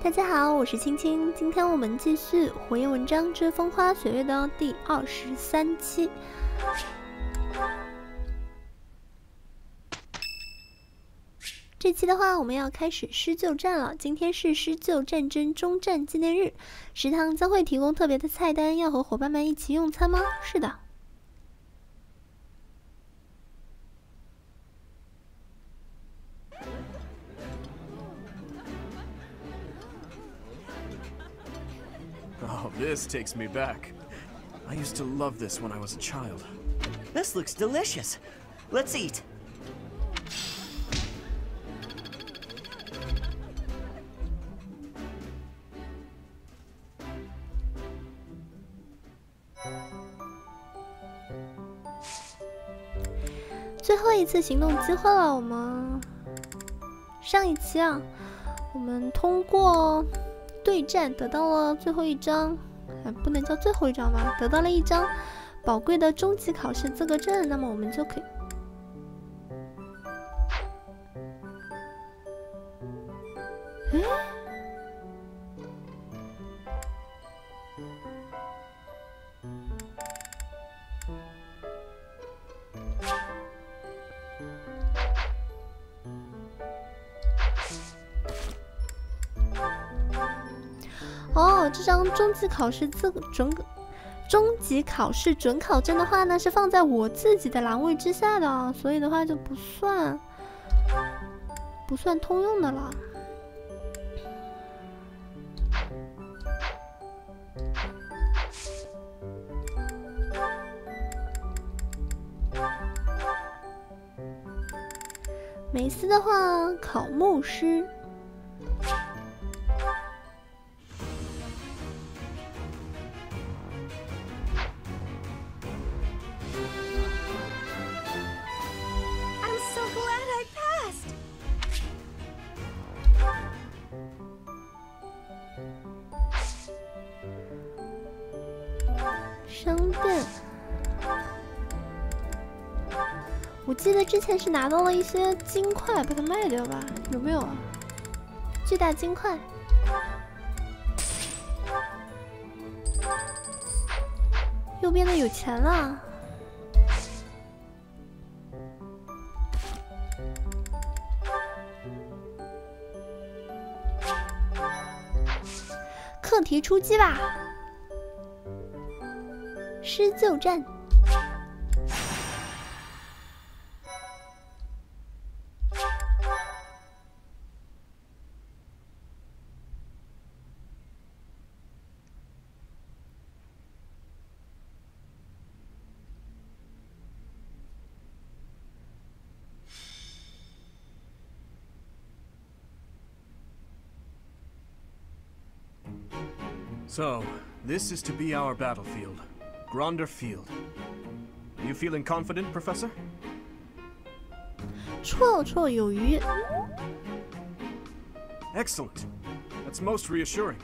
大家好，我是青青，今天我们继续《火焰纹章之风花雪月》的第23期。这期的话，我们要开始狮鹫战了。今天是狮鹫战争终战纪念日，食堂将会提供特别的菜单，要和伙伴们一起用餐吗？是的。 Oh, this takes me back. I used to love this when I was a child. This looks delicious. Let's eat.《最后一次行动机会了，我们上一期啊，我们通过 对战得到了最后一张，不能叫最后一张吧，得到了一张宝贵的终极考试资格证，那么我们就可以。诶，哦，这张终极考试准考证的话呢，是放在我自己的栏位之下的，所以的话就不算通用的了。梅斯的话，考牧师。 商店，我记得之前是拿到了一些金块，把它卖掉吧？有没有啊？巨大金块，又变得有钱了。课题出击吧！ 狮鹫战，So, this is to be our battlefield. Gronder Field. Are you feeling confident, Professor? 绰绰有余。 Excellent. That's most reassuring.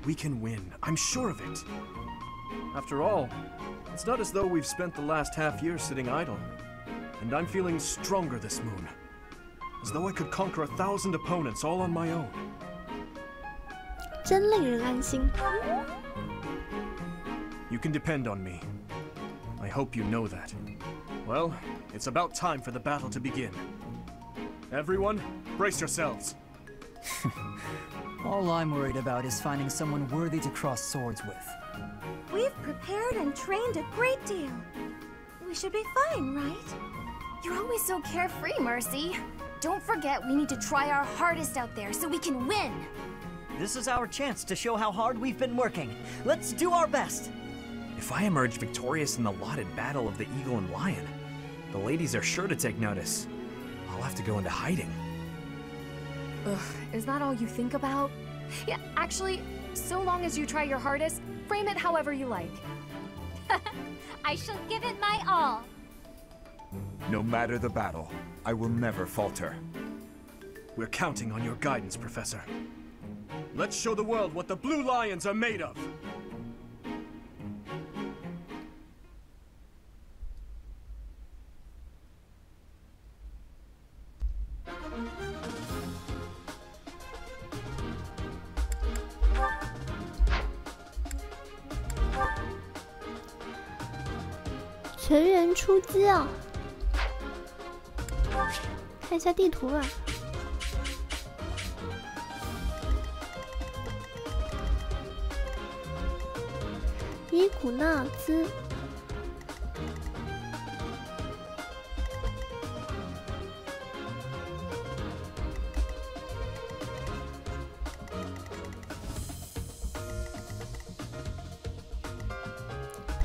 We can win. I'm sure of it. After all, it's not as though we've spent the last half year sitting idle. And I'm feeling stronger this moon. As though I could conquer 1,000 opponents all on my own. 真令人安心。 You can depend on me. I hope you know that. Well, it's about time for the battle to begin. Everyone, brace yourselves. All I'm worried about is finding someone worthy to cross swords with. We've prepared and trained a great deal. We should be fine, right? You're always so carefree, Mercy. Don't forget we need to try our hardest out there so we can win. This is our chance to show how hard we've been working. Let's do our best. If I emerge victorious in the lauded battle of the Eagle and Lion, the ladies are sure to take notice. I'll have to go into hiding. Ugh, is that all you think about? Yeah, actually, so long as you try your hardest, frame it however you like. I shall give it my all. No matter the battle, I will never falter. We're counting on your guidance, Professor. Let's show the world what the Blue Lions are made of! 全员出击啊！看一下地图吧。伊古纳兹。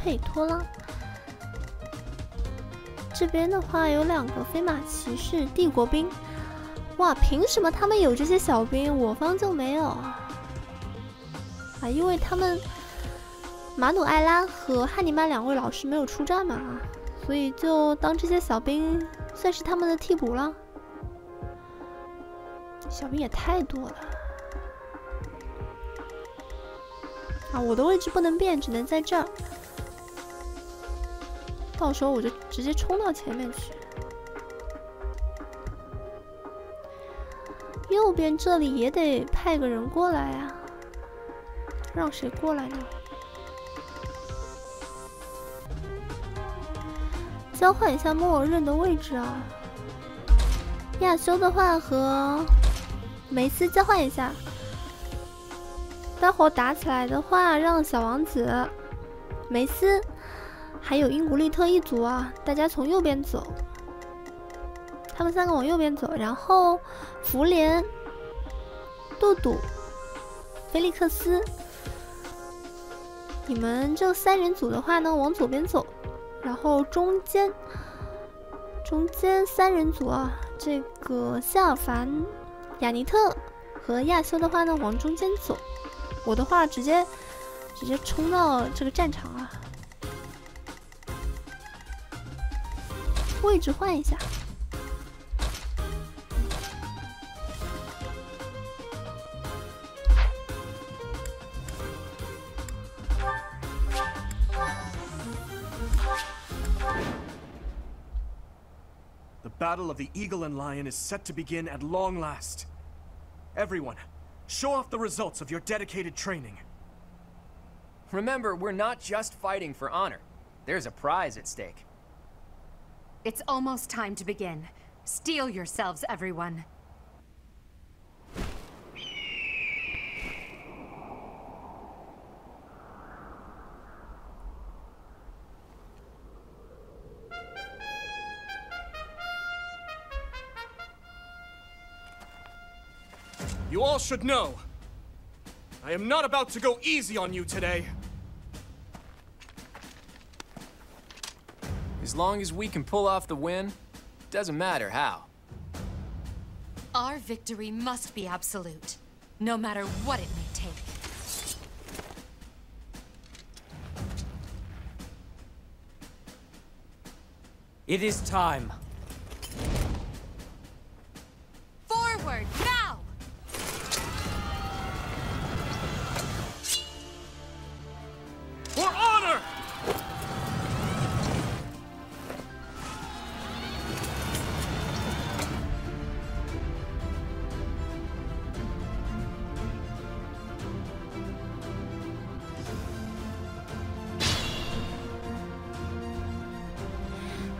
佩托拉，这边的话有2个飞马骑士帝国兵，哇，凭什么他们有这些小兵，我方就没有啊？因为他们马努埃拉和汉尼拔2位老师没有出战嘛，所以就当这些小兵算是他们的替补了。小兵也太多了啊！我的位置不能变，只能在这儿。到时候我就直接冲到前面去。右边这里也得派个人过来啊，让谁过来呢？交换一下默认的位置啊。亚修的话和梅斯交换一下，待会儿打起来的话，让小王子、梅斯。还有英古利特一组啊，大家从右边走，他们3个往右边走，然后福莲、杜杜、菲利克斯，你们这3人组的话呢，往左边走，然后中间3人组啊，这个夏尔凡、雅尼特和亚修的话呢，往中间走，我的话直接冲到这个战场啊。位置换一下，The battle of the Eagle and Lion is set to begin at long last. Everyone, show off the results of your dedicated training. Remember, we're not just fighting for honor. There's a prize at stake. It's almost time to begin. Steel yourselves, everyone. You all should know, I am not about to go easy on you today. As long as we can pull off the win, doesn't matter how. Our victory must be absolute, no matter what it may take. It is time. Forward, now! For honor!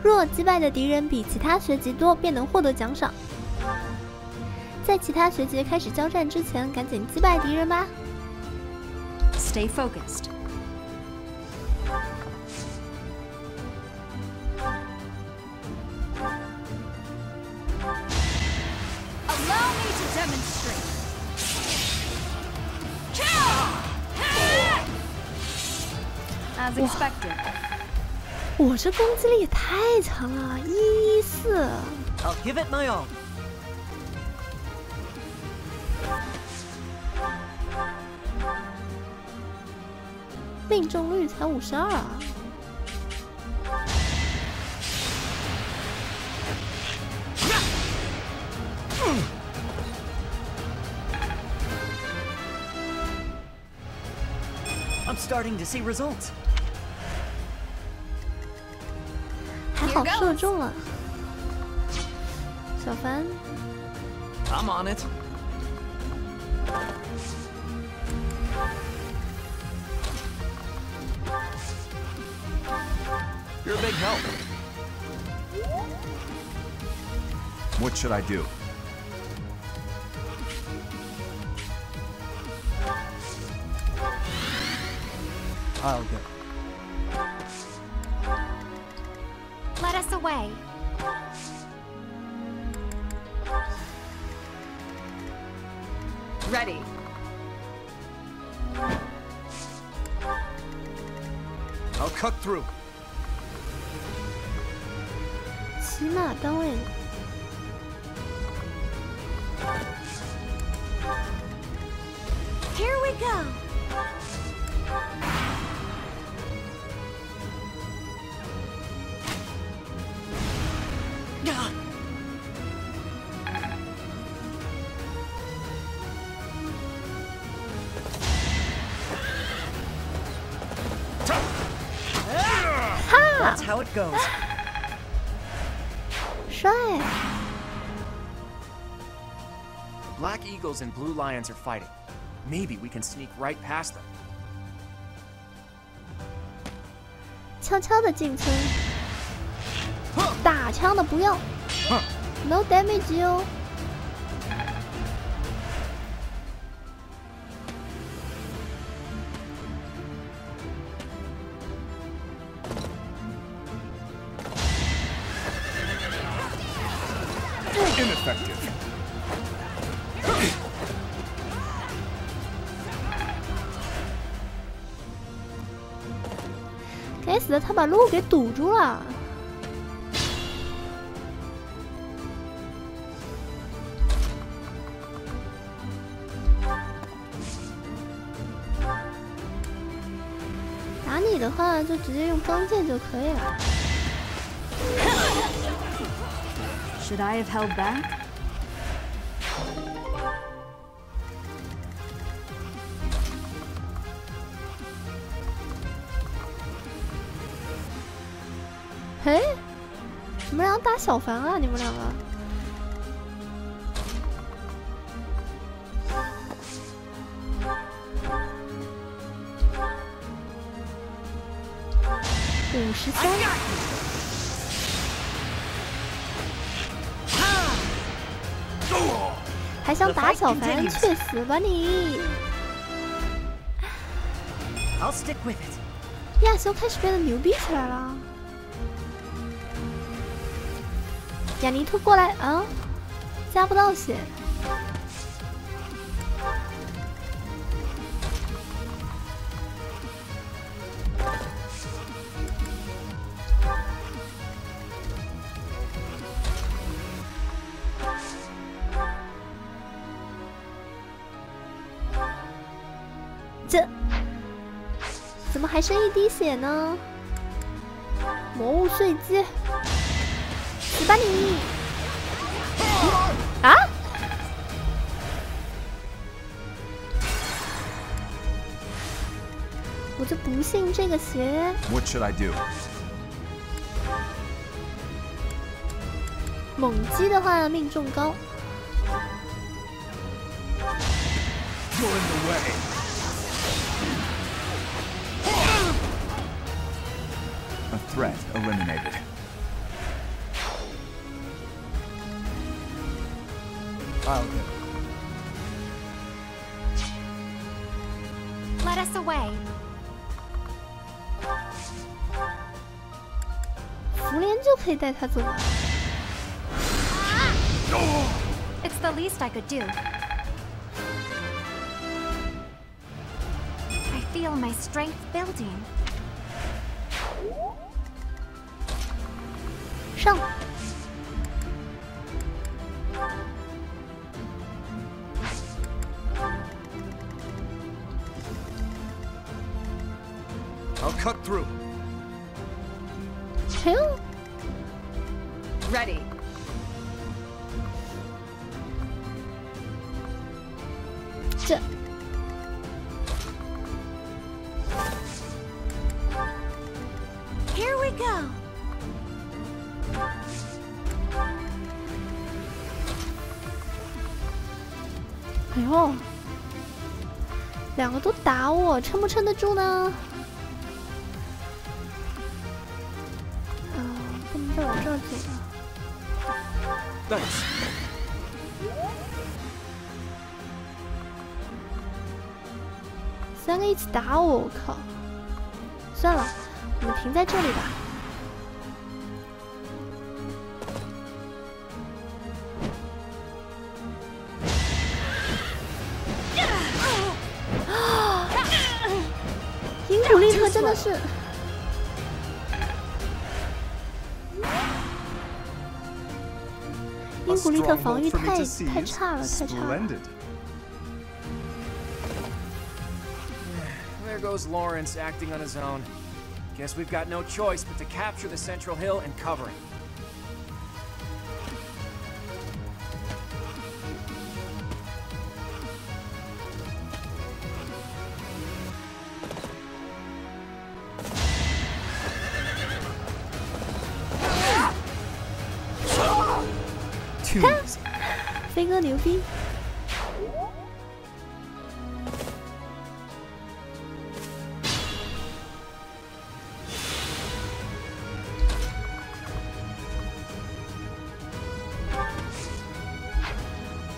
若击败的敌人比其他学籍多，便能获得奖赏。在其他学籍开始交战之前，赶紧击败敌人吧。Stay focused. Allow me to demonstrate. As expected. 我这攻击力也太强了，114。I'll give it my all. 命中率才52啊！ I'm starting to see results. 还好射中了，小凡。 I'm on it. You're a big help. What should I do? I'll go. Let us away. Ready. I'll cut through. 骑马单位。Here we go. That's how it goes. 帅！ Black eagles and blue lions are fighting. Maybe we can sneak right past them. 悄悄的进村，打枪的不要 ，no damage 哦。 Ineffective. 该死的，他把路给堵住了。打你的话，就直接用钢剑就可以了。 Should I have held back? 嘿，你们俩打小凡啊？你们两个？53。还想打小凡？去死吧你！ I'll stick with it. 亚修开始变得牛逼起来了。 雅尼兔过来啊！加不到血。这怎么还剩一滴血呢？魔物碎机。 死吧你！啊！我就不信这个邪。 What should I do? 猛击的话命中高。 You're in the way. A threat eliminated. I'll go. Let us away. 福莲就可以带他走了。 It's the least I could do. I feel my strength building. 上。 I'll cut through. 哎呦， Ready. 这 Here we go. 哎呦，两个都打我，撑不撑得住呢？再往这儿走了。Thanks. 3个一起打我，我靠！算了，我们停在这里吧。因古利特真的是。 因古利特防御太差了，太差了。There goes Lawrence acting on his own. Guess we've got no choice but to capture the central hill and cover it. Too easy. 飞哥牛逼！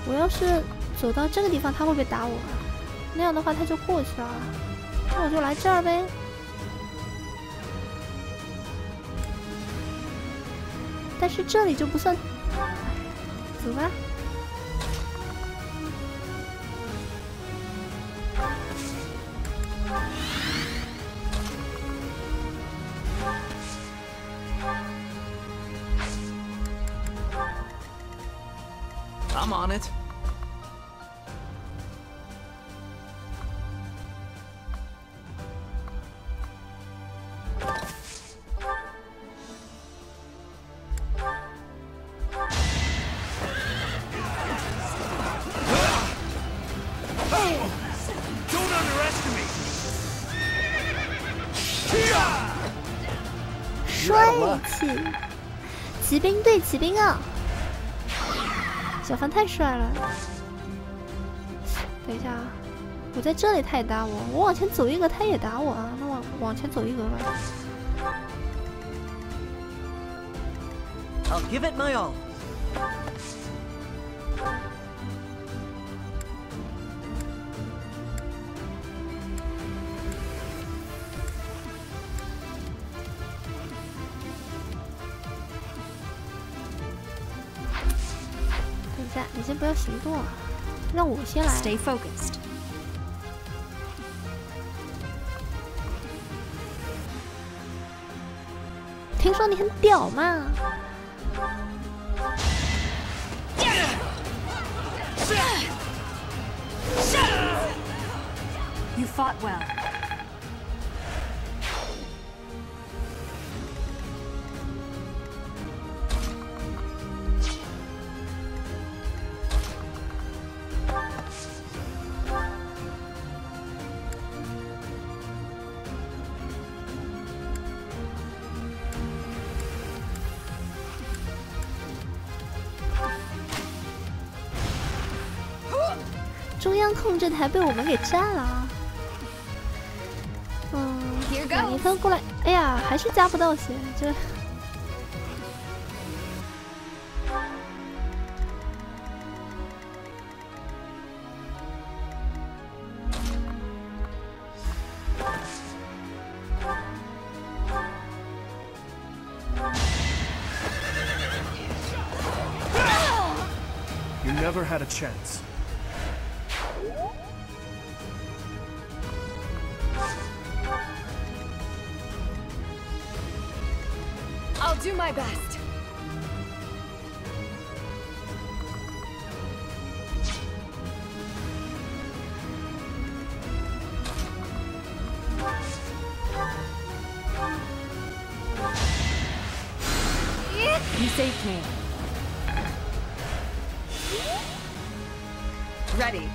我要是走到这个地方，他会不会打我？那样的话他就过去了，那我就来这儿呗。但是这里就不算。 走吧。I'm on it.帅气，骑兵对骑兵啊！小凡太帅了。等一下啊，我在这里他也打我，我往前走一格他也打我啊，那往前走一格吧。I'll give it my all. 你先不要行动啊，让我先来。Stay focused. 听说你很屌嘛？ You fought well. 中央控制台被我们给占了啊！马尼特过来，哎呀，还是加不到血，这。You never had a chance. I'll do my best. You saved me. Ready.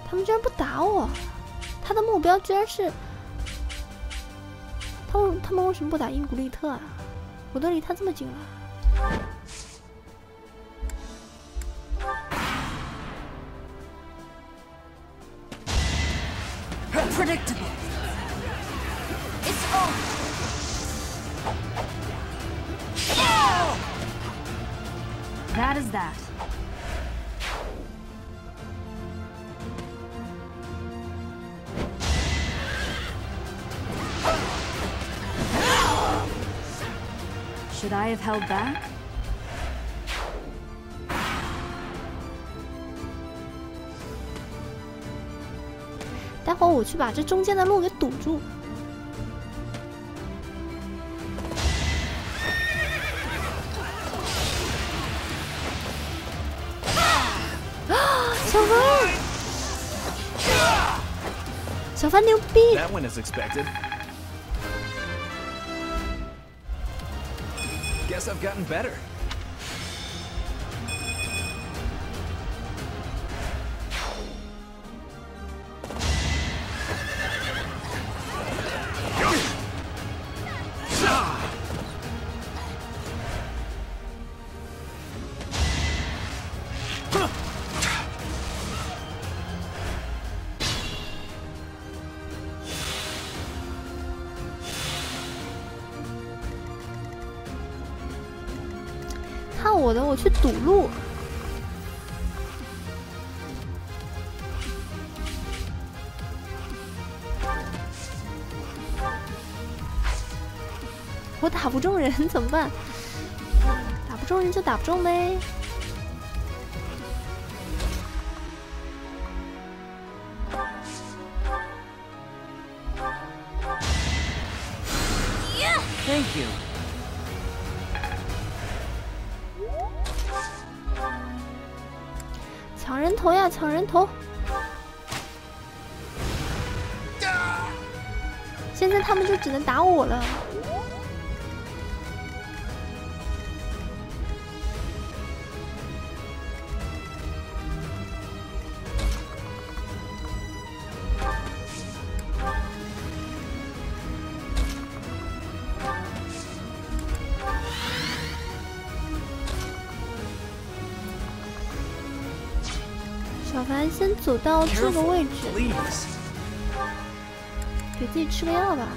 他们居然不打我，他的目标居然是他们为什么不打因古利特啊？我都离他这么近了。Predictable. It's on. that is that. Should I have held back? 待会儿我去把这中间的路给堵住。小凡，小凡牛逼！ That went as expected. Guess I've gotten better.看我的，我去堵路。我打不中人怎么办？打不中人就打不中呗。Thank you. 抢人头呀！抢人头！现在他们就只能打我了。小凡先走到这个位置，给自己吃个药吧。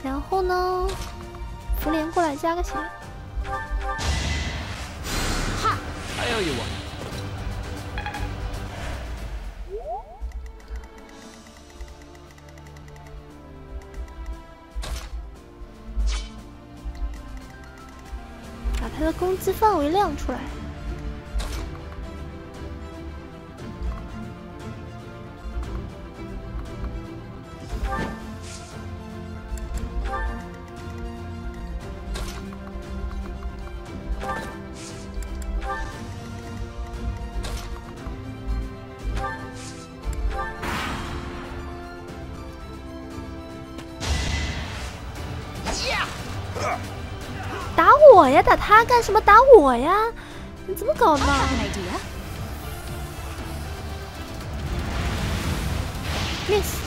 然后呢，福莲过来加个血。哈 I owe you one. 把他的攻击范围亮出来。打我呀！打他干什么？打我呀！你怎么搞的？Miss。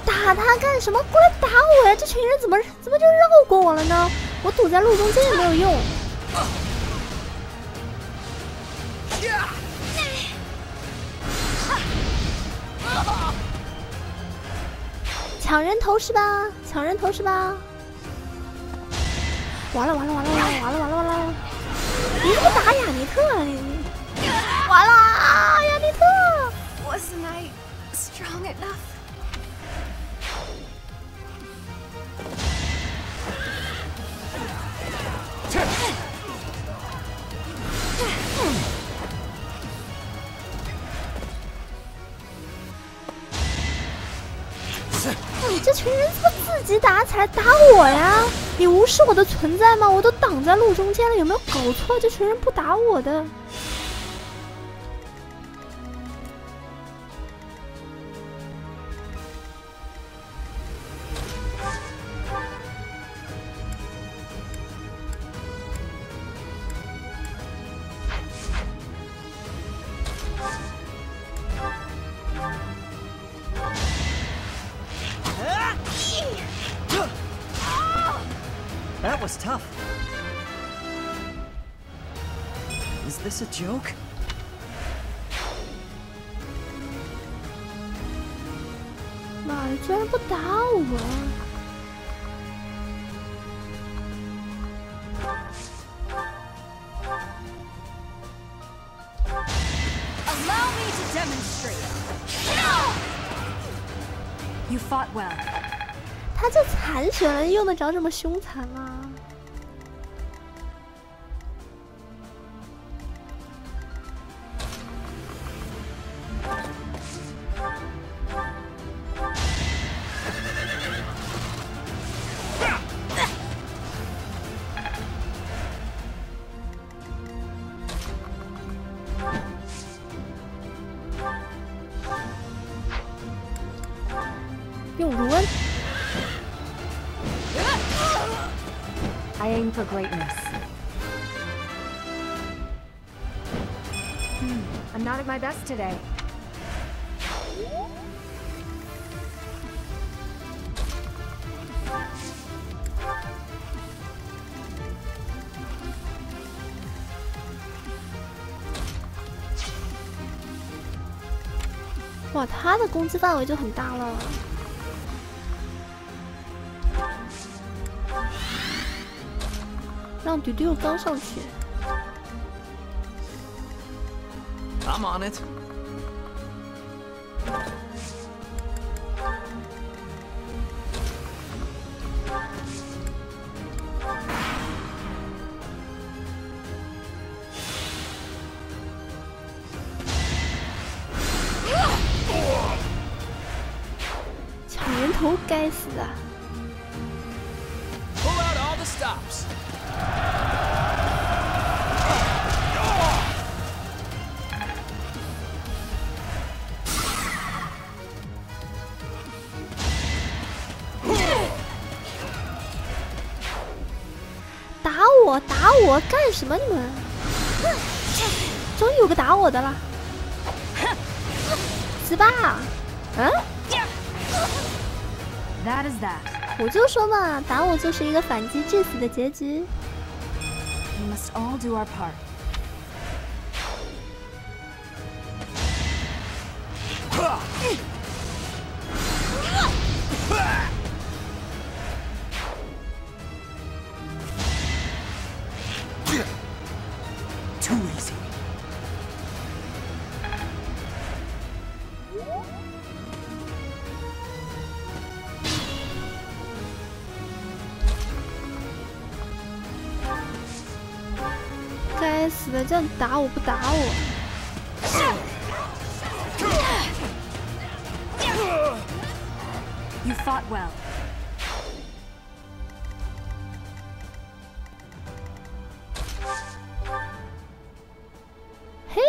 打他干什么？过来打我呀！这群人怎么就绕过我了呢？我堵在路中间也没有用。抢人头是吧？抢人头是吧？完了！你怎么打雅尼特啊？你完了，雅尼特 Wasn't I strong enough? 你这群人怎么自己打起来打我呀？你无视我的存在吗？我都挡在路中间了，有没有搞错？这群人不打我的。was tough. Is this a joke? 妈的，居然不打我！ Allow me to demonstrate. You fought well. 他这残血用得着这么凶残吗？ 用卢恩。 I aim for greatness. I'm not at my best today. 哇，他的攻击范围就很大了。 让丢丢刚上去。 I'm on it. Oh! 抢人头，该死啊！ Pull out all the stops. 打我干什么你们？终于有个打我的了，死吧！嗯 That is that. 我就说嘛，打我就是一个反击致死的结局。 We must all do our part. Too easy. "该死的，这样打我不打我。 You fought well. 嘿，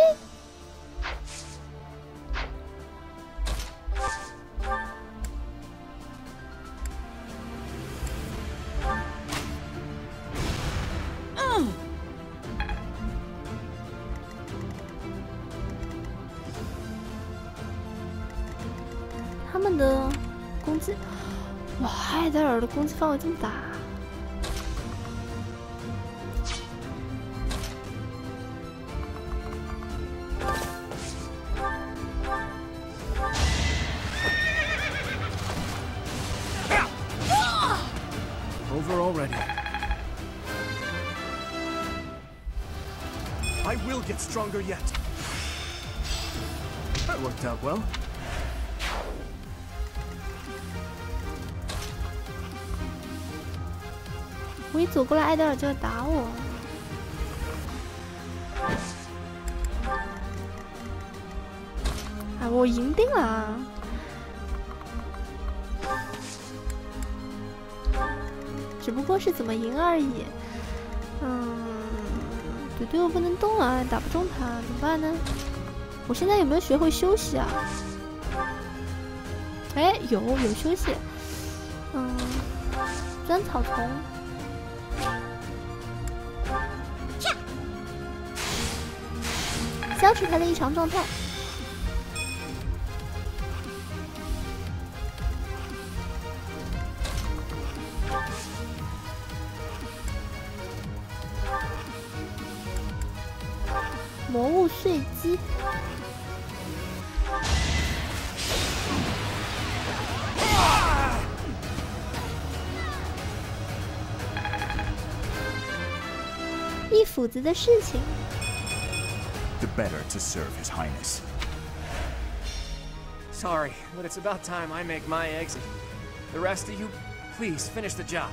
他们的攻击，哇，艾德尔的攻击范围这么大。 Over already. I will get stronger yet. That worked out well. 我一走过来，艾德尔就要打我。哎，我赢定了啊！ 只不过是怎么赢而已。对对，我不能动啊，打不动他，怎么办呢？我现在有没有学会休息啊？哎，有休息。钻草丛。消除他的异常状态。魔物碎机。一斧子的事情。 The better to serve His Highness. Sorry, but it's about time I make my exit. The rest of you, please finish the job.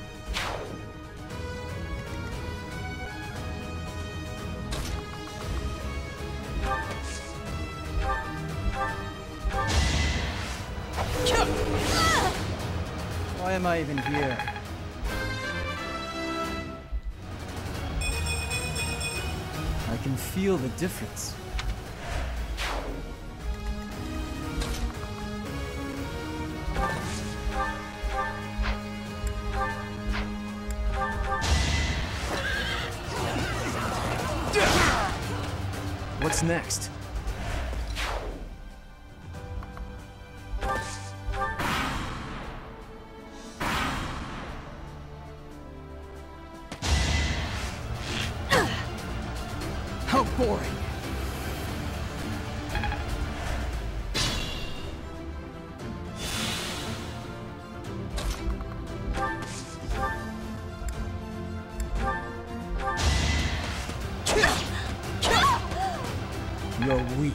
Why am I even here? I can feel the difference. What's next? How boring! You're weak.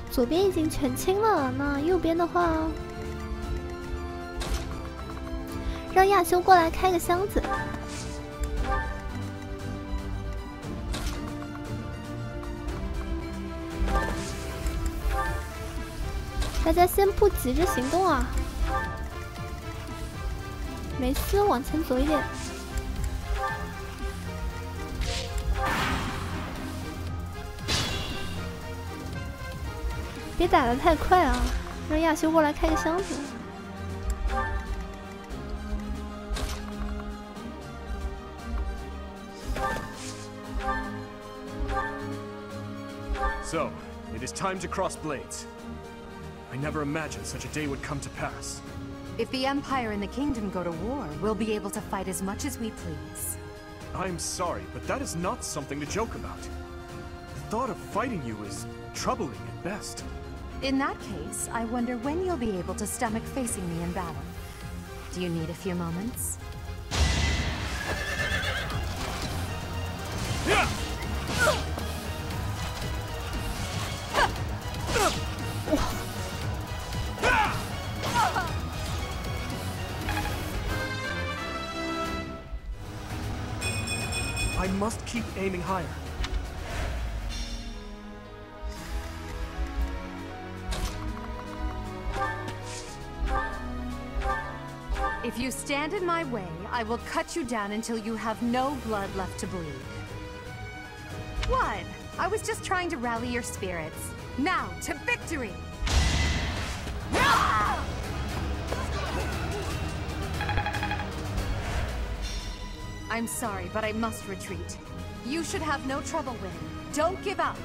左边已经全清了，那右边的话，让亚修过来开个箱子。大家先不急着行动啊，梅斯往前走一点。 别打得太快啊！让亚修过来开个箱子。So, it is time to cross blades. I never imagined such a day would come to pass. If the Empire and the Kingdom go to war, we'll be able to fight as much as we please. I'm sorry, but that is not something to joke about. The thought of fighting you is troubling at best. In that case, I wonder when you'll be able to stomach facing me in battle. Do you need a few moments? I must keep aiming higher. If you stand in my way, I will cut you down until you have no blood left to bleed. What? I was just trying to rally your spirits. Now, to victory! I'm sorry, but I must retreat. You should have no trouble winning. Don't give up.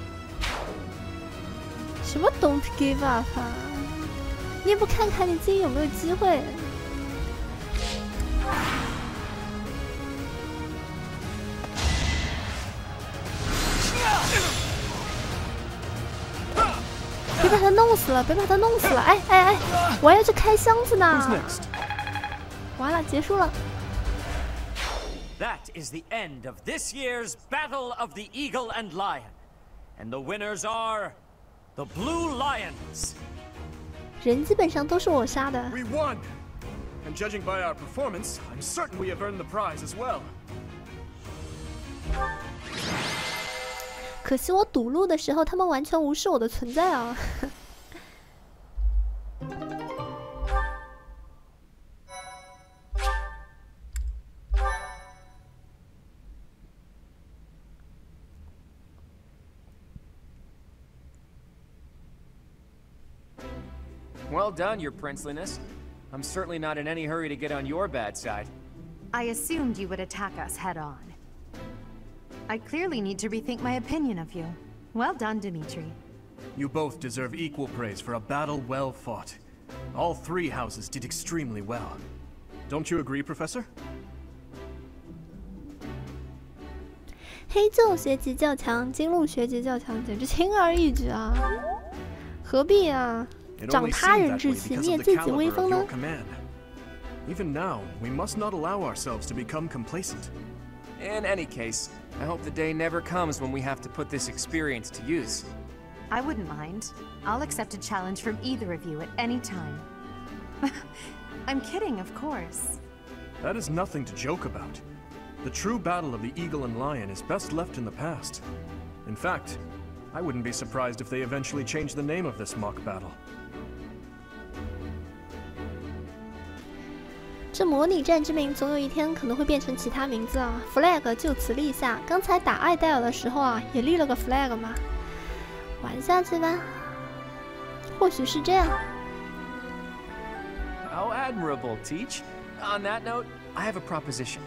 什么 "Don't give up" 啊？你也不看看你自己有没有机会？别把他弄死了！别把他弄死了！哎哎哎！我还要去开箱子呢！完了，结束了。 That is the end of this year's Battle of the Eagle and Lion. And the winners are the Blue Lions. 人基本上都是我杀的。 We won! And judging by our performance, I'm certain we have earned the prize as well. 可惜我堵路的时候，他们完全无视我的存在啊！Well done, Your Princeliness. I'm certainly not in any hurry to get on your bad side. I assumed you would attack us head-on. I clearly need to rethink my opinion of you. Well done, Dimitri. You both deserve equal praise for a battle well fought. All three houses did extremely well. Don't you agree, Professor? 黑鹫学籍较强，金鹿学籍较强，简直轻而易举啊！何必啊？长他人志气，灭自己威风呢？ Even now, we must not allow ourselves to become complacent. In any case, I hope the day never comes when we have to put this experience to use. I wouldn't mind. I'll accept a challenge from either of you at any time. I'm kidding, of course. That is nothing to joke about. The true battle of the eagle and lion is best left in the past. In fact, I wouldn't be surprised if they eventually change the name of this mock battle. 这模拟战之名，总有一天可能会变成其他名字啊 ！flag 就此立下。刚才打艾戴尔的时候啊，也立了个 flag 嘛，玩下去吧。或许是这样。How admirable, Teach. On that note, I have a proposition.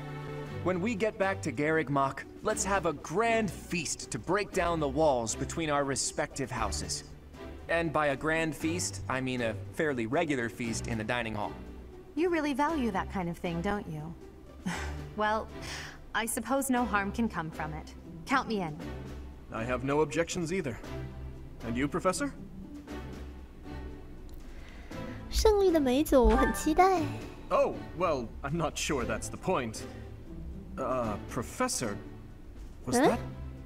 When we get back to Garrigmach, let's have a grand feast to break down the walls between our respective houses. And by a grand feast, I mean a fairly regular feast in the dining hall. You really value that kind of thing, don't you? Well, I suppose no harm can come from it. Count me in. I have no objections either. And you, Professor? 胜利的美酒，我很期待。 Oh, well, I'm not sure that's the point. Professor, was that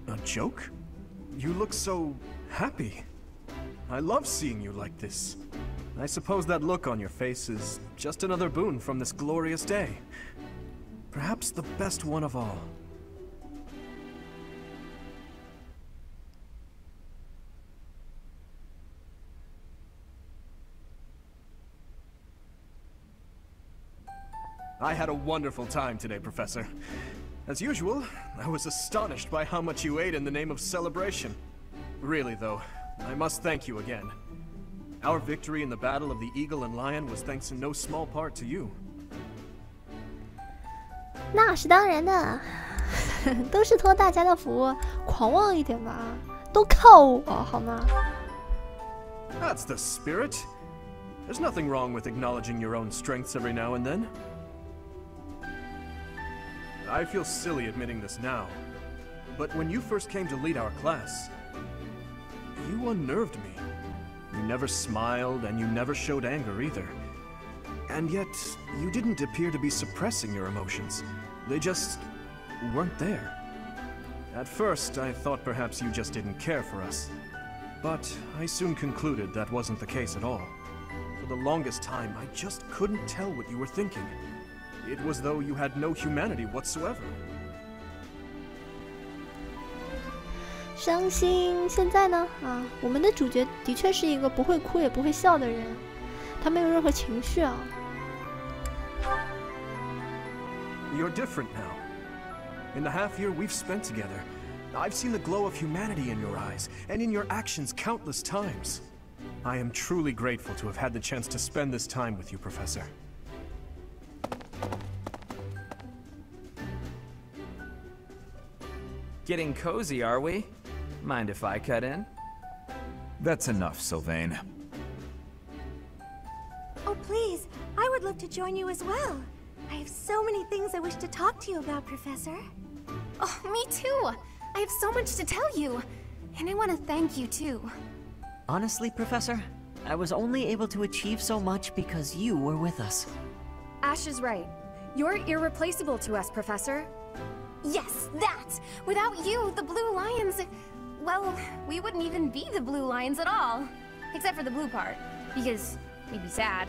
a joke? You look so happy. I love seeing you like this. I suppose that look on your face is just another boon from this glorious day. Perhaps the best one of all. I had a wonderful time today, Professor. As usual, I was astonished by how much you ate in the name of celebration. Really, though, I must thank you again. Our victory in the battle of the eagle and lion was thanks in no small part to you. 那是当然的，都是托大家的福，狂妄一点吧，都靠我，好吗？ That's the spirit. There's nothing wrong with acknowledging your own strengths every now and then. I feel silly admitting this now, but when you first came to lead our class, you unnerved me. You never smiled, and you never showed anger either. And yet, you didn't appear to be suppressing your emotions. They just weren't there. At first, I thought perhaps you just didn't care for us. But I soon concluded that wasn't the case at all. For the longest time, I just couldn't tell what you were thinking. It was though you had no humanity whatsoever. 伤心。现在呢？啊，我们的主角的确是一个不会哭也不会笑的人，他没有任何情绪啊。You're different now. In the half year we've spent together, I've seen the glow of humanity in your eyes and in your actions countless times. I am truly grateful to have had the chance to spend this time with you, Professor. Getting cozy, are we? Mind if I cut in? That's enough, Sylvain. Oh, please. I would love to join you as well. I have so many things I wish to talk to you about, Professor. Oh, me too. I have so much to tell you. And I want to thank you too. Honestly, Professor, I was only able to achieve so much because you were with us. Ash is right. You're irreplaceable to us, Professor. Yes, that! Without you, the Blue Lions... Well, we wouldn't even be the Blue Lions at all. Except for the blue part. Because we'd be sad.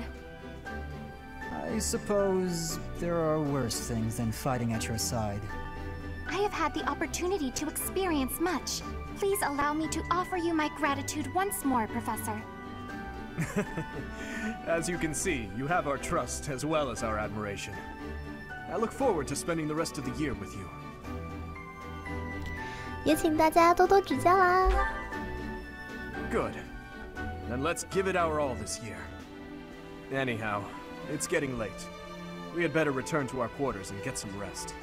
I suppose there are worse things than fighting at your side. I have had the opportunity to experience much. Please allow me to offer you my gratitude once more, Professor. As you can see, you have our trust as well as our admiration. I look forward to spending the rest of the year with you. 也请大家多多指教啦。 Good. Then let's give it our all this year. Anyhow, it's getting late. We had better return to our quarters and get some rest.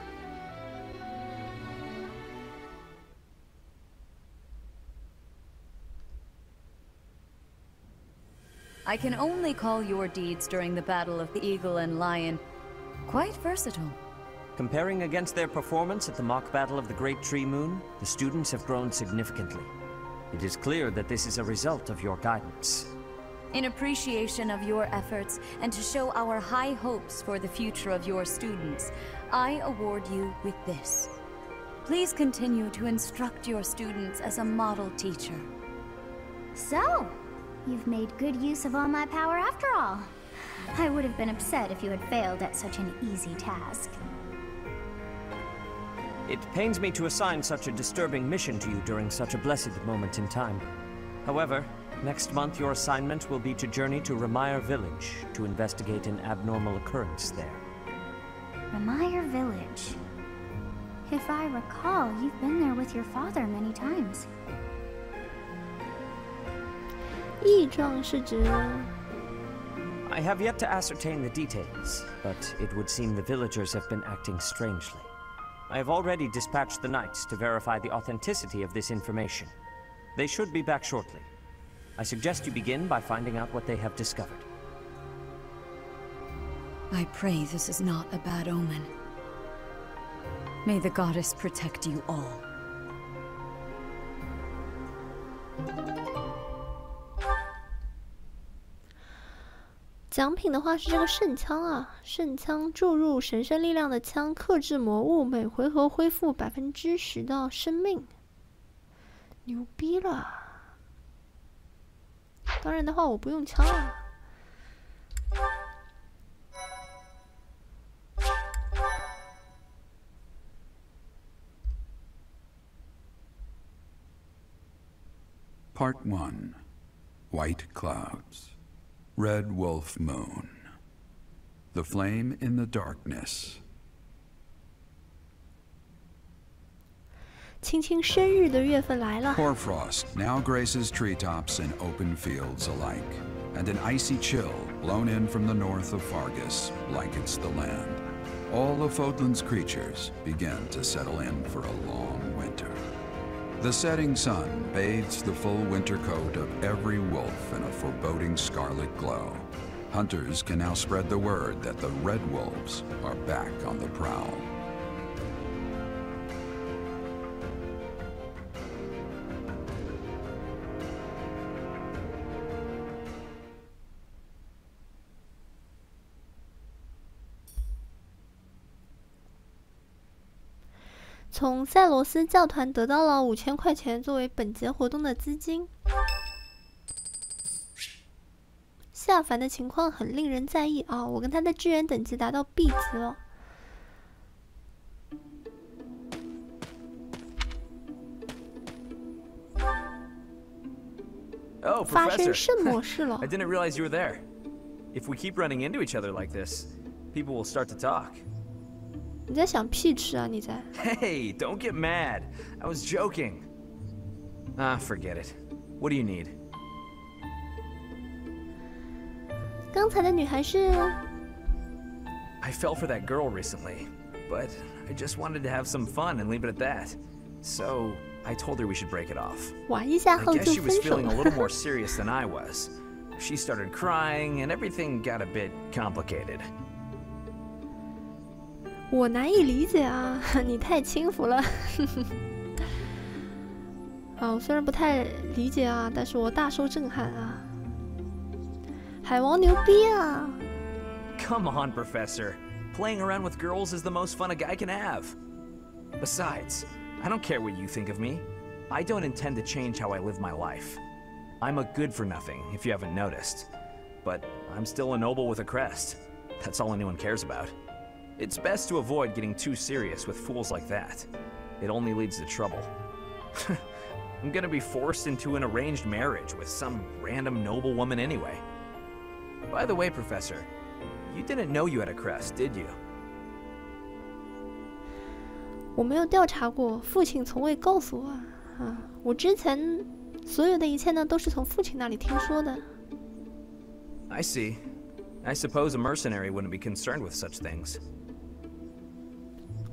I can only call your deeds during the Battle of the Eagle and Lion quite versatile. Comparing against their performance at the mock battle of the Great Tree Moon, the students have grown significantly. It is clear that this is a result of your guidance. In appreciation of your efforts and to show our high hopes for the future of your students, I award you with this. Please continue to instruct your students as a model teacher. So, you've made good use of all my power after all. I would have been upset if you had failed at such an easy task. It pains me to assign such a disturbing mission to you during such a blessed moment in time. However, next month your assignment will be to journey to Ramire Village to investigate an abnormal occurrence there. Ramire Village. If I recall, you've been there with your father many times. 异状是指 I have yet to ascertain the details, but it would seem the villagers have been acting strangely. I have already dispatched the knights to verify the authenticity of this information. They should be back shortly. I suggest you begin by finding out what they have discovered. I pray this is not a bad omen. May the goddess protect you all. 奖品的话是这个圣枪啊，圣枪注入神圣力量的枪，克制魔物，每回合恢复10%的生命，牛逼了！当然的话，我不用枪啊。Part 1. White Clouds. Red Wolf Moon. The Flame in the Darkness. 青青生日的月份来了。 Hoarfrost now graces treetops and open fields alike, and an icy chill blown in from the north of Fargus blankets the land. All of Fodlan's creatures begin to settle in for a long winter. The setting sun bathes the full winter coat of every wolf in a foreboding scarlet glow. Hunters can now spread the word that the red wolves are back on the prowl. 从塞罗斯教团得到了5000块钱作为本节活动的资金。下凡的情况很令人在意啊！我跟他的支援等级达到 B 级了。Oh, 发生 Professor. 圣模式了。 I didn't realize you were there. If we keep running into each other like this, people will start to talk. 你在想屁吃啊？你在？ Hey, don't get mad. I was joking. Ah, forget it. What do you need? 刚才的女孩是 I fell for that girl recently, but I just wanted to have some fun and leave it at that. So I told her we should break it off. 玩一下 I 后 guess 就 she 分 was 手 feeling a 了。 little more serious than I was. She started crying and everything got a bit complicated. 我难以理解啊，你太轻浮了。啊，我虽然不太理解啊，但是我大受震撼啊。海王牛逼啊！ Come on, Professor. Playing around with girls is the most fun a guy can have. Besides, I don't care what you think of me. I don't intend to change how I live my life. I'm a good-for-nothing, if you haven't noticed. But I'm still a noble with a crest. That's all anyone cares about. It's best to avoid getting too serious with fools like that. It only leads to trouble. I'm gonna be forced into an arranged marriage with some random noble woman anyway. By the way, Professor, you didn't know you had a crest, did you? 我没有调查过，父亲从未告诉我啊。我之前所有的一切呢，都是从父亲那里听说的。 I see. I suppose a mercenary wouldn't be concerned with such things.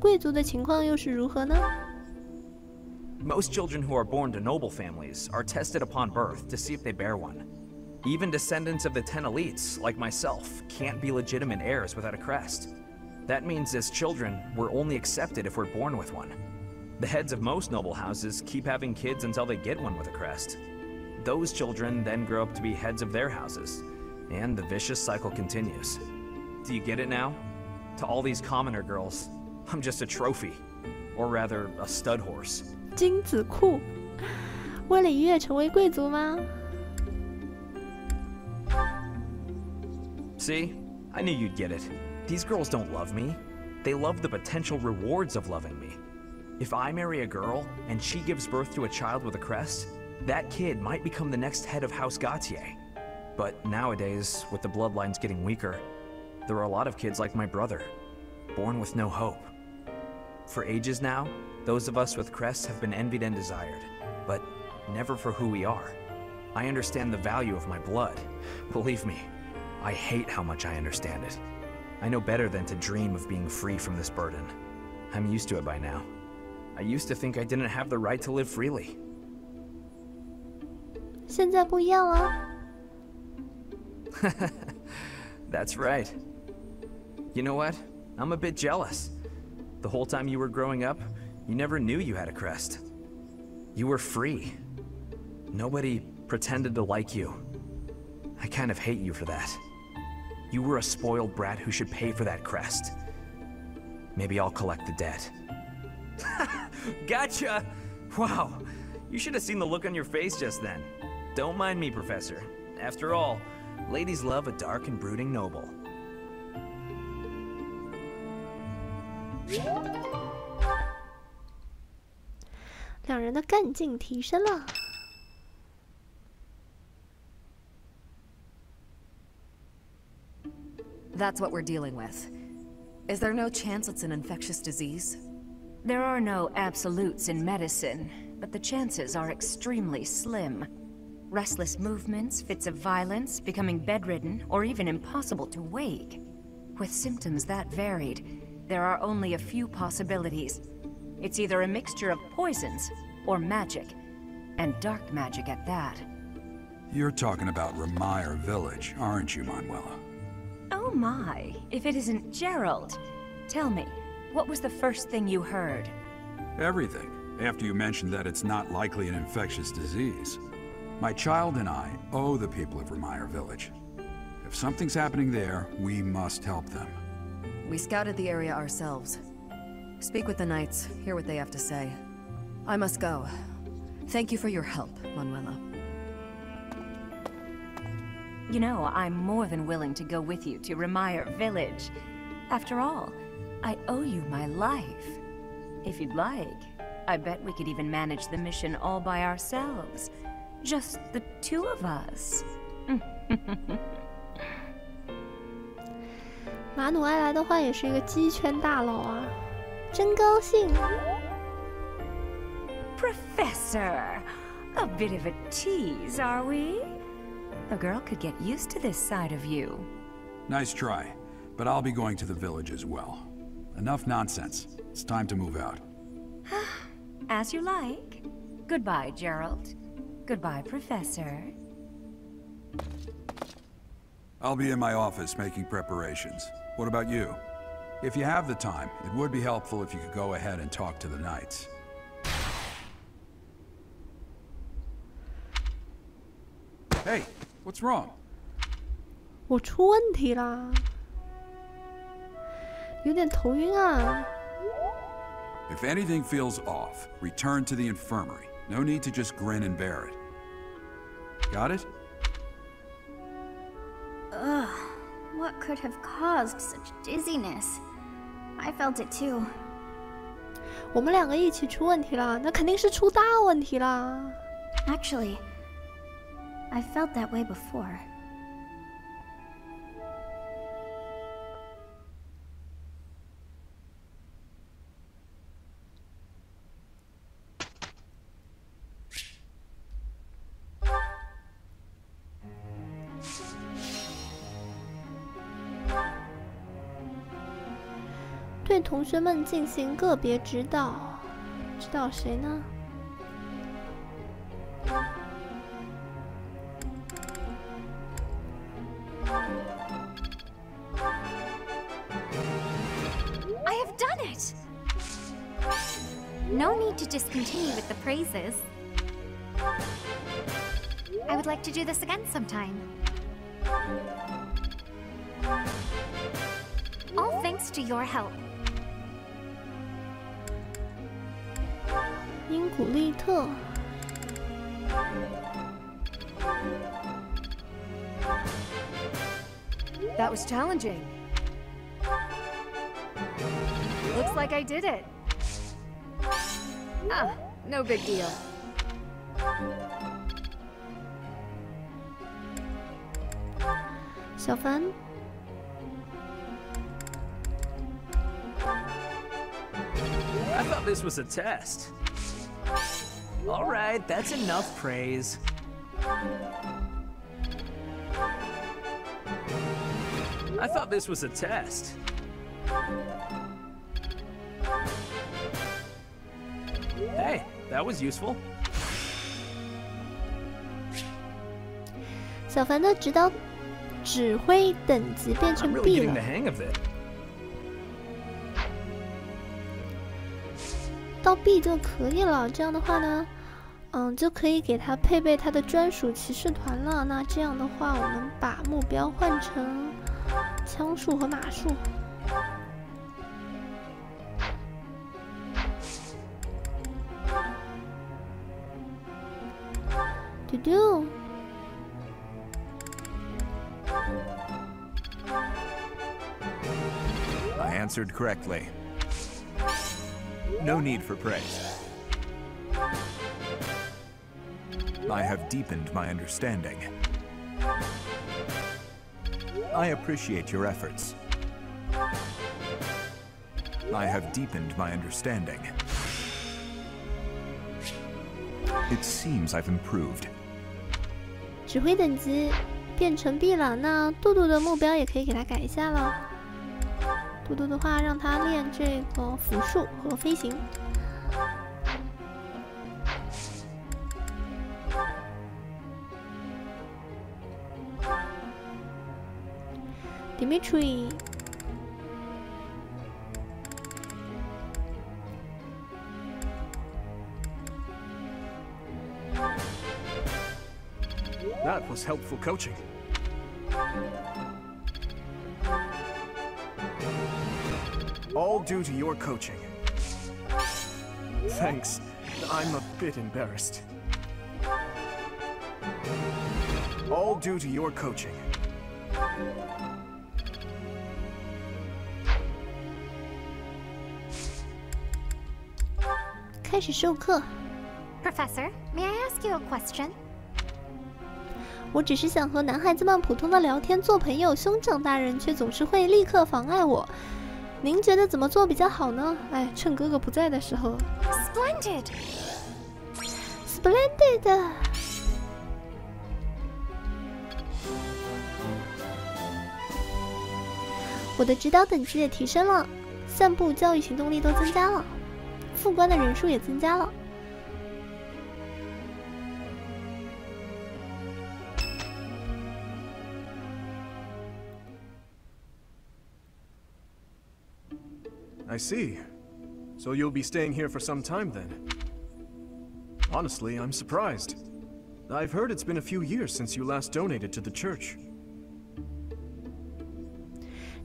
贵族的情况又是如何呢？ Most children who are born to noble families are tested upon birth to see if they bear one. Even descendants of the 10 elites, like myself, can't be legitimate heirs without a crest. That means as children, we're only accepted if we're born with one. The heads of most noble houses keep having kids until they get one with a crest. Those children then grow up to be heads of their houses, and the vicious cycle continues. Do you get it now? To all these commoner girls, I'm just a trophy. Or rather, a stud horse. 精子库，为了一跃成为贵族吗？ See? I knew you'd get it. These girls don't love me. They love the potential rewards of loving me. If I marry a girl, and she gives birth to a child with a crest, that kid might become the next head of House Gautier. But nowadays, with the bloodlines getting weaker, there are a lot of kids like my brother, born with no hope. For ages now, those of us with crests have been envied and desired, but never for who we are. I understand the value of my blood. Believe me, I hate how much I understand it. I know better than to dream of being free from this burden. I'm used to it by now. I used to think I didn't have the right to live freely. 现在不一样了。That's right. You know what? I'm a bit jealous. The whole time you were growing up, you never knew you had a crest. You were free. Nobody pretended to like you. I kind of hate you for that. You were a spoiled brat who should pay for that crest. Maybe I'll collect the debt. Gotcha! Wow, you should have seen the look on your face just then. Don't mind me, Professor. After all, ladies love a dark and brooding noble. 两人的干劲提升了。 That's what we're dealing with. Is there no chance it's an infectious disease? There are no absolutes in medicine, but the chances are extremely slim. Restless movements, fits of violence, becoming bedridden, or even impossible to wake. With symptoms that varied, there are only a few possibilities. It's either a mixture of poisons or magic, and dark magic at that. You're talking about Remire Village, aren't you, Manuela? Oh my, if it isn't Gerald. Tell me, what was the first thing you heard? Everything, after you mentioned that it's not likely an infectious disease. My child and I owe the people of Remire Village. If something's happening there, we must help them. We scouted the area ourselves. Speak with the knights, hear what they have to say. I must go. Thank you for your help, Manuela. You know, I'm more than willing to go with you to Remire Village. After all, I owe you my life. If you'd like, I bet we could even manage the mission all by ourselves. Just the two of us. 马努埃来的话也是一个鸡圈大佬啊，真高兴。Professor, a bit of a tease, are we? A girl could get used to this side of you. Nice try, but I'll be going to the village as well. Enough nonsense. It's time to move out. As you like. Goodbye, Gerald. Goodbye, Professor. I'll be in my office making preparations. What about you? If you have the time, it would be helpful if you could go ahead and talk to the knights. Hey, what's wrong? 我出问题啦，有点头晕啊。If anything feels off, return to the infirmary. No need to just grin and bear it. Got it? Ugh, what could have caused such dizziness? I felt it too. 我们两个一起出问题了，那肯定是出大问题啦。Actually, I felt that way before. "对同学们进行个别指导，指导谁呢？" No need to discontinue with the praises. I would like to do this again sometime. All thanks to your help. 因古利特。That was challenging. Looks like I did it. Ah, no big deal. 小凡。 I thought this was a test. All right, that's enough praise. I thought this was a test. Hey, that was useful. 小凡的指挥等级变成 I'm really B getting 了。 the hang of it. 到 B 就可以了。这样的话呢，就可以给他配备他的专属骑士团了。那这样的话，我们把目标换成枪术和马术。嘟嘟。 I answered correctly. No need for praise. I have deepened my understanding. I appreciate your efforts. I have deepened my understanding. It seems I've improved. 指挥等级变成 B 了，那杜杜的目标也可以给他改一下了。杜杜的话，让他练这个辅术和飞行。Dimitri。 That was helpful coaching. All due to your coaching. Thanks. I'm a bit embarrassed. All due to your coaching. 开始授课。 Professor, may I ask you a question? 我只是想和男孩子们普通的聊天做朋友，兄长大人却总是会立刻妨碍我。您觉得怎么做比较好呢？哎，趁哥哥不在的时候。Splendid. Splendid. 我的指导等级也提升了，散步、教育行动力都增加了，副官的人数也增加了。 I see. So you'll be staying here for some time then. Honestly, I'm surprised. I've heard it's been a few years since you last donated to the church.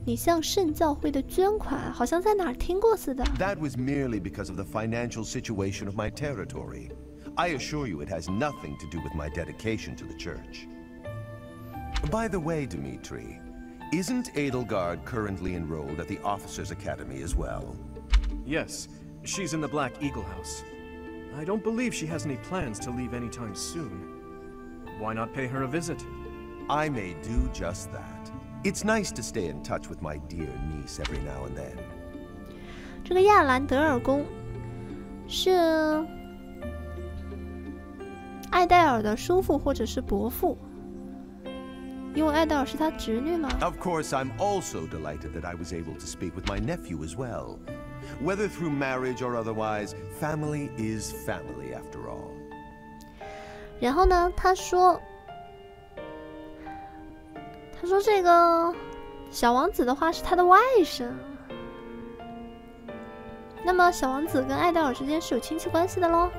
你向圣教会的捐款，好像在哪儿听过似的。 That was merely because of the financial situation of my territory. I assure you it has nothing to do with my dedication to the church. By the way, Dimitri, isn't Edelgard currently enrolled at the Officers' Academy as well? Yes, she's in the Black Eagle House. I don't believe she has any plans to leave anytime soon. Why not pay her a visit? I may do just that. It's nice to stay in touch with my dear niece every now and then. 这个亚兰德尔宫是艾戴尔的叔父或者是伯父。 因为艾戴尔是他侄女嘛。 Of course, I'm also delighted that I was able to speak with my nephew as well. Whether through marriage or otherwise, family is family after all. 然后呢，他说这个小王子的话是他的外甥。那么小王子跟艾戴尔之间是有亲戚关系的咯。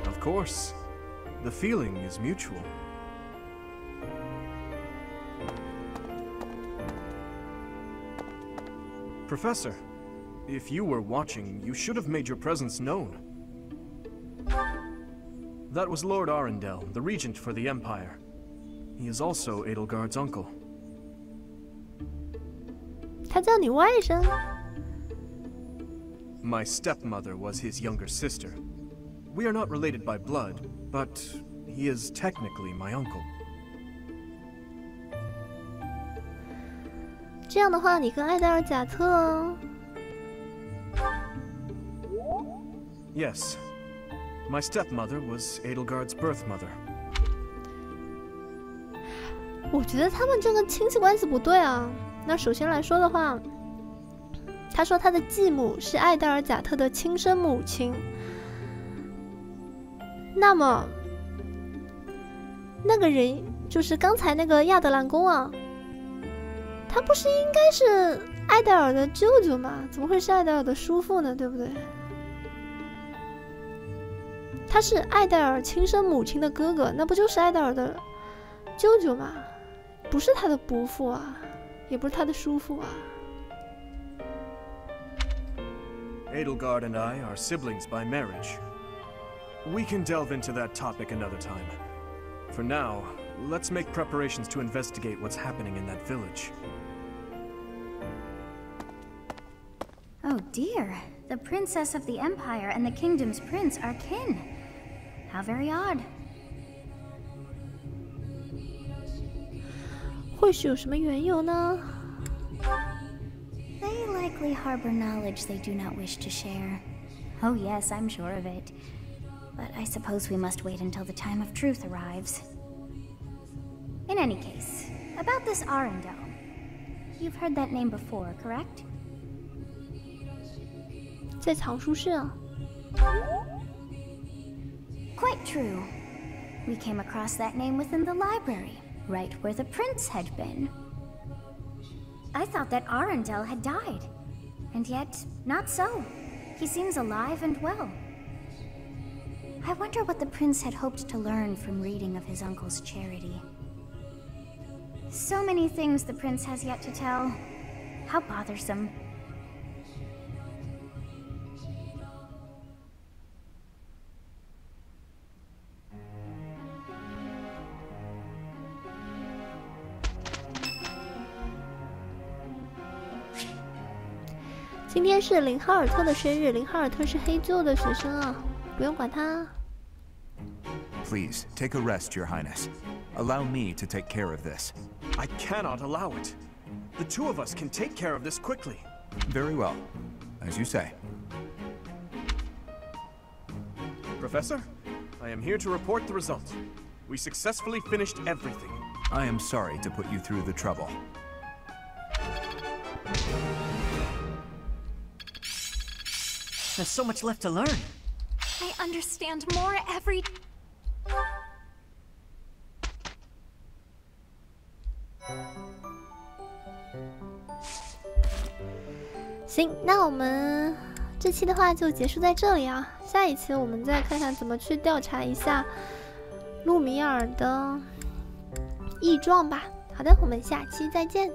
Of course. The feeling is mutual. Professor, if you were watching, you should have made your presence known. That was Lord Arundel, the regent for the Empire. He is also Edelgard's uncle. 他叫你外甥？ My stepmother was his younger sister. We are not related by blood, but he is technically my uncle. 这样的话，你跟艾戴尔贾特？Yes. My stepmother was Edelgard's birth mother. 我觉得他们这个亲戚关系不对啊。那首先来说的话，他说他的继母是艾戴尔贾特的亲生母亲。那么，那个人就是刚才那个亚德兰公啊，他不是应该是艾戴尔的舅舅吗？怎么会是艾戴尔的叔父呢？对不对？他是艾戴尔亲生母亲的哥哥，那不就是艾戴尔的舅舅吗？不是他的伯父啊，也不是他的叔父啊。Edelgard and I are siblings by marriage. We can delve into that topic another time. For now, let's make preparations to investigate what's happening in that village. Oh dear. The princess of the Empire and the kingdom's prince are kin. How very odd. 会是有什么缘由呢？ They likely harbor knowledge they do not wish to share. Oh yes, I'm sure of it. But I suppose we must wait until the time of truth arrives. In any case, about this Arundel. You've heard that name before, correct? 在藏书室啊。 Quite true. We came across that name within the library, right where the prince had been. I thought that Arundel had died, and yet, not so. He seems alive and well. I wonder what the prince had hoped to learn from reading of his uncle's charity. So many things the prince has yet to tell. How bothersome. "今天是林哈尔特的生日，林哈尔特是黑鹫的学生啊，不用管他。 Please, take a rest, Your Highness. Allow me to take care of this. I cannot allow it. The two of us can take care of this quickly. Very well. As you say. Professor, I am here to report the result. We successfully finished everything. I am sorry to put you through the trouble. There's so much left to learn. I understand more every... 行，那我们这期的话就结束在这里啊。下一期我们再看看怎么去调查一下路米尔的异状吧。好的，我们下期再见。